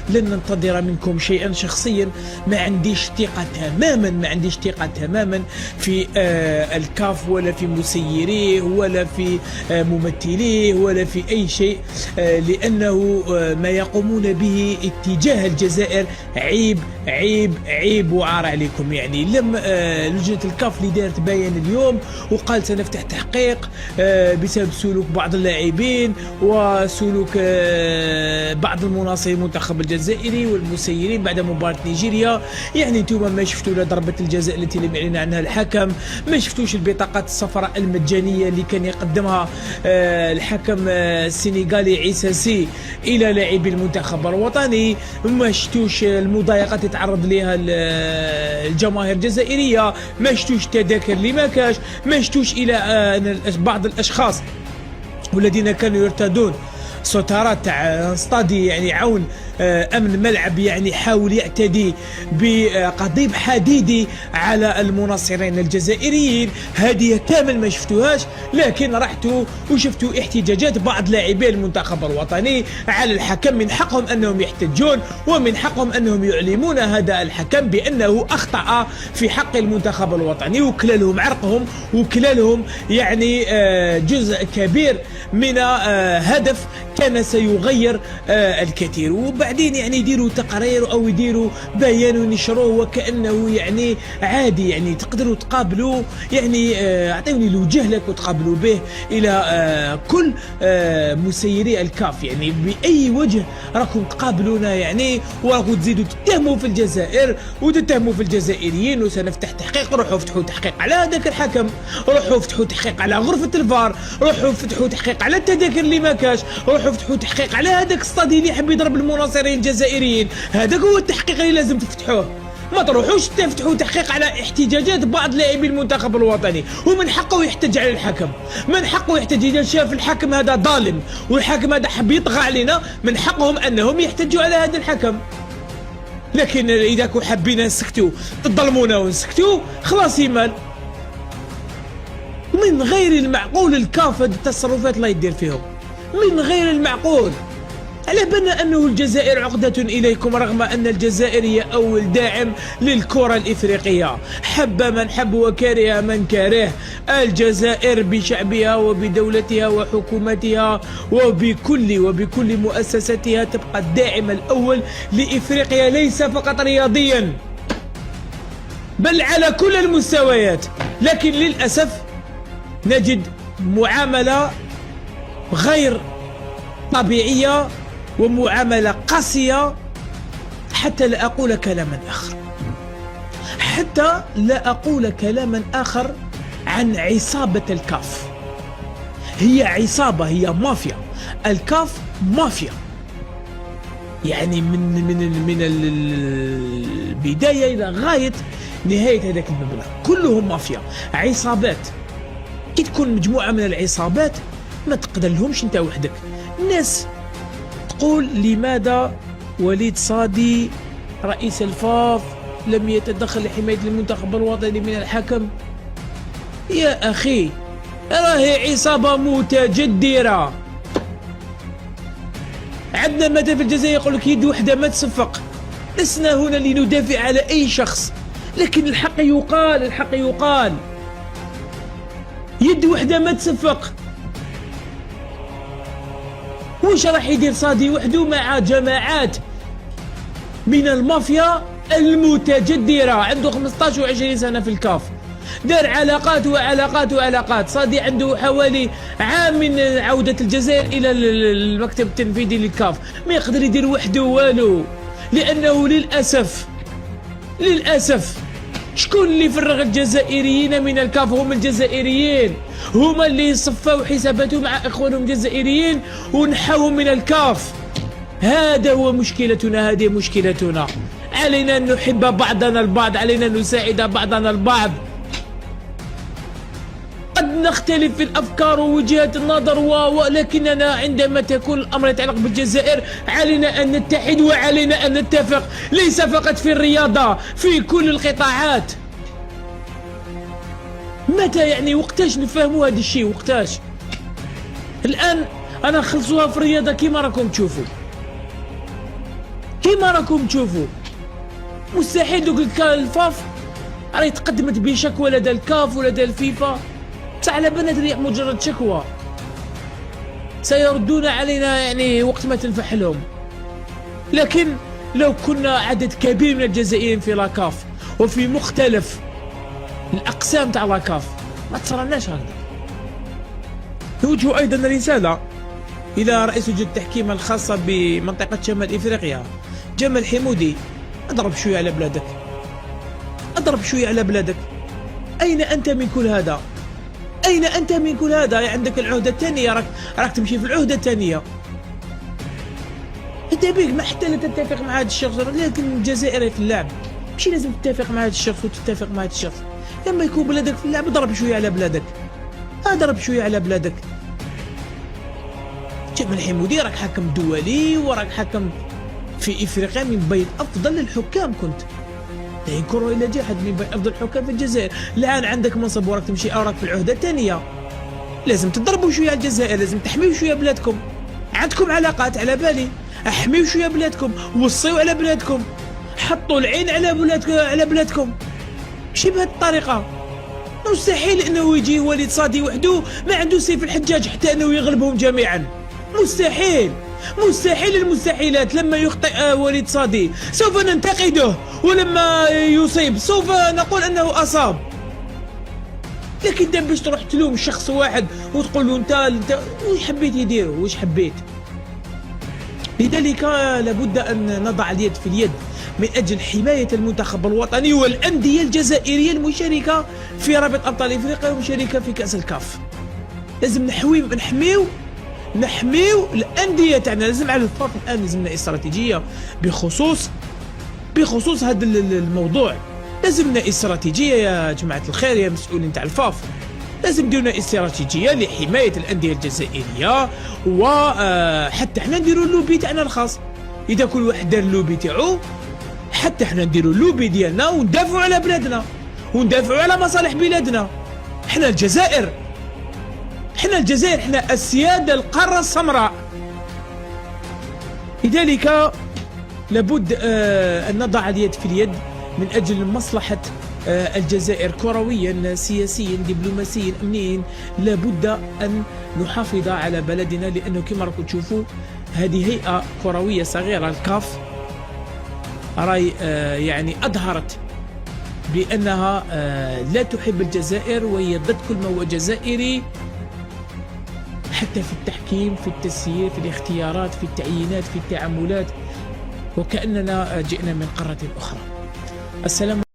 لن ننتظر منكم شيئا. شخصيا ما عنديش ثقة تماما، ما عنديش ثقة تماما في الكاف ولا في مسيريه ولا في ممثليه ولا في أي شيء، لأنه ما يقومون به اتجاه الجزائر عيب عيب عيب وعار عليكم. يعني لم لجنة الكاف اللي دارت بيان اليوم وقال سنفتح تحقيق بسبب سلوك بعض اللاعبين وسلوك بعض المناصرين المنتخب الجزائري والمسيرين بعد مباراة نيجيريا. يعني انتم ما شفتوا لا ضربة الجزاء التي لم يعلن عنها الحكم، ما شفتوش البطاقات الصفراء المجانية اللي كان يقدمها الحكم السنغالي عيسى سي إلى لاعبي المنتخب الوطني، ما شفتوش المضايقات اللي تعرض لها الجماهير الجزائرية، ما شفتوش تذاكر اللي ما كاش، ما شفتوش إلى بعض الأشخاص والذين كانوا يرتدون ستارات تاع انستادي يعني عون امن الملعب، يعني حاول يعتدي بقضيب حديدي على المناصرين الجزائريين. هذه كامل ما شفتوهاش، لكن رحتوا وشفتوا احتجاجات بعض لاعبي المنتخب الوطني على الحكم. من حقهم انهم يحتجون ومن حقهم انهم يعلمون هذا الحكم بانه اخطا في حق المنتخب الوطني، وكلالهم عرقهم وكلالهم يعني جزء كبير من هدف كان سيغير الكثير. وبعدين يعني يديروا تقرير او يديروا بيان وينشروه وكانه يعني عادي، يعني تقدروا تقابلوا، يعني اعطوني الوجه لك وتقابلوا به الى كل مسيري الكاف. يعني باي وجه راكم تقابلونا يعني وراكم تزيدوا تتهموا في الجزائر وتتهموا في الجزائريين وسنفتح تحقيق. روحوا فتحوا تحقيق على هذاك الحكم، روحوا فتحوا تحقيق على غرفة الفار، روحوا فتحوا تحقيق على التذاكر اللي ما كاش، روحوا فتحوا تحقيق على هذاك الصدي اللي يحب يضرب المناصرين الجزائريين. هذاك هو التحقيق اللي لازم تفتحوه، ما تروحوش تفتحوا تحقيق على احتجاجات بعض لاعبي المنتخب الوطني. ومن حقه يحتج على الحكم، من حقه يحتج إذا شاف الحكم هذا ظالم والحكم هذا حب يطغى علينا، من حقهم انهم يحتجوا على هذا الحكم. لكن اذا كنتوا حابين نسكتوا تظلمونا ونسكتوا خلاص يمال. من غير المعقول الكاف هذه التصرفات لا يدير فيهم، من غير المعقول. على بالنا أنه الجزائر عقدة إليكم، رغم أن الجزائر هي أول داعم للكرة الإفريقية، حب من حب وكره من كره. الجزائر بشعبها وبدولتها وحكومتها وبكل مؤسساتها تبقى الداعم الأول لإفريقيا، ليس فقط رياضيا بل على كل المستويات. لكن للأسف نجد معاملة غير طبيعية ومعاملة قاسية، حتى لا أقول كلاما آخر، حتى لا أقول كلاما آخر عن عصابة الكاف. هي عصابة، هي مافيا، الكاف مافيا. يعني من البداية إلى غاية نهاية هذاك المبنى كلهم مافيا، عصابات. كي تكون مجموعة من العصابات ما تقدر لهمش انت وحدك. الناس تقول لماذا وليد صادي رئيس الفاف لم يتدخل لحماية المنتخب الوطني من الحكم؟ يا أخي راهي عصابة متجدرة. عندنا مثلا في الجزائر يقول لك يد وحدة ما تصفق. لسنا هنا لندافع على أي شخص، لكن الحق يقال، الحق يقال. يد وحدة ما تصفق. وش راح يدير صادي وحده مع جماعات من المافيا المتجدرة؟ عنده 15 و20 سنة في الكاف، دار علاقات وعلاقات وعلاقات. صادي عنده حوالي عام من عودة الجزائر إلى المكتب التنفيذي للكاف، ما يقدر يدير وحده والو، لأنه للأسف شكون اللي فرغ الجزائريين من الكاف؟ هم الجزائريين، هما اللي صفوا حساباتهم مع اخوانهم الجزائريين ونحوهم من الكاف. هذا هو مشكلتنا، هذه مشكلتنا. علينا ان نحب بعضنا البعض، علينا ان نساعد بعضنا البعض. قد نختلف في الافكار ووجهات النظر ولكننا عندما تكون الامر يتعلق بالجزائر علينا ان نتحد وعلينا ان نتفق، ليس فقط في الرياضة، في كل القطاعات. متى يعني وقتاش نفهموا هذا الشيء؟ وقتاش؟ الان انا خلصوها في الرياضة كيما راكم تشوفوا. كيما راكم تشوفوا مستحيل دوك الفاف راهي تقدمت بشكوى لدى الكاف ولدى الفيفا، بصح على بالنا مجرد شكوى سيردون علينا يعني وقت ما تنفح لهم. لكن لو كنا عدد كبير من الجزائريين في لاكاف وفي مختلف الأقسام تاع لاكاف ما تصرناش هكذا. نوجه أيضا رسالة إلى رئيس لجنة التحكيم الخاصة بمنطقة شمال إفريقيا جمال حمودي، أضرب شوية على بلادك، أضرب شوية على بلادك. أين أنت من كل هذا؟ أين أنت من كل هذا؟ عندك العهدة الثانية، راك تمشي في العهدة الثانية. أنت بيك ما حتى لا تتفق مع هذا الشخص، لكن الجزائري في اللعب ماشي لازم تتفق مع هذا الشخص وتتفق مع هذا الشخص. لما يكون بلادك في اللعب اضرب شوية على بلادك، اضرب شوية على بلادك. جمال حمودي راك حكم دولي وراك حكم في إفريقيا من بين أفضل الحكام، كنت لا ينكر إلا جاحد، من بين أفضل الحكام في الجزائر. الآن عندك منصب وراك تمشي أوراك في العهدة الثانية. لازم تضربوا شوية على الجزائر، لازم تحميوا شوية بلادكم. عندكم علاقات على بالي، احميوا شوية بلادكم، وصيوا على بلادكم، حطوا العين على بلادكم. ماشي بهذه الطريقة. مستحيل انه يجي وليد صادي وحده ما عنده سيف الحجاج حتى انه يغلبهم جميعا. مستحيل، مستحيل المستحيلات. لما يخطئ وليد صادي سوف ننتقده، ولما يصيب سوف نقول انه اصاب. لكن انت باش تروح تلوم شخص واحد وتقول له انت واش حبيت يدير واش حبيت. لذلك لابد ان نضع اليد في اليد من اجل حمايه المنتخب الوطني والانديه الجزائريه المشاركه في رابط ابطال افريقيا ومشاركه في كاس الكاف. لازم نحميو الانديه تاعنا. لازم على الفاف الان لازم لنا استراتيجيه بخصوص هذا الموضوع. لازم لنا استراتيجيه يا جماعه الخير، يا مسؤولين تاع الفاف. لازم نديروا استراتيجيه لحمايه الانديه الجزائريه، وحتى احنا نديروا اللوبي تاعنا الخاص. اذا كل واحد دار اللوبي تاعو، حتى احنا نديروا اللوبي ديالنا وندافعوا على بلادنا وندافعوا على مصالح بلادنا. احنا الجزائر، احنا اسياد القاره السمراء. لذلك لابد ان نضع اليد في اليد من اجل مصلحه الجزائر كرويا، سياسيا، دبلوماسيا، امنيا. لابد ان نحافظ على بلدنا، لانه كما راكم تشوفوا هذه هيئه كرويه صغيره الكاف راي يعني اظهرت بانها لا تحب الجزائر، وهي ضد كل ما هو جزائري، حتى في التحكيم، في التسيير، في الاختيارات، في التعيينات، في التعاملات، وكأننا جئنا من قارة أخرى. السلام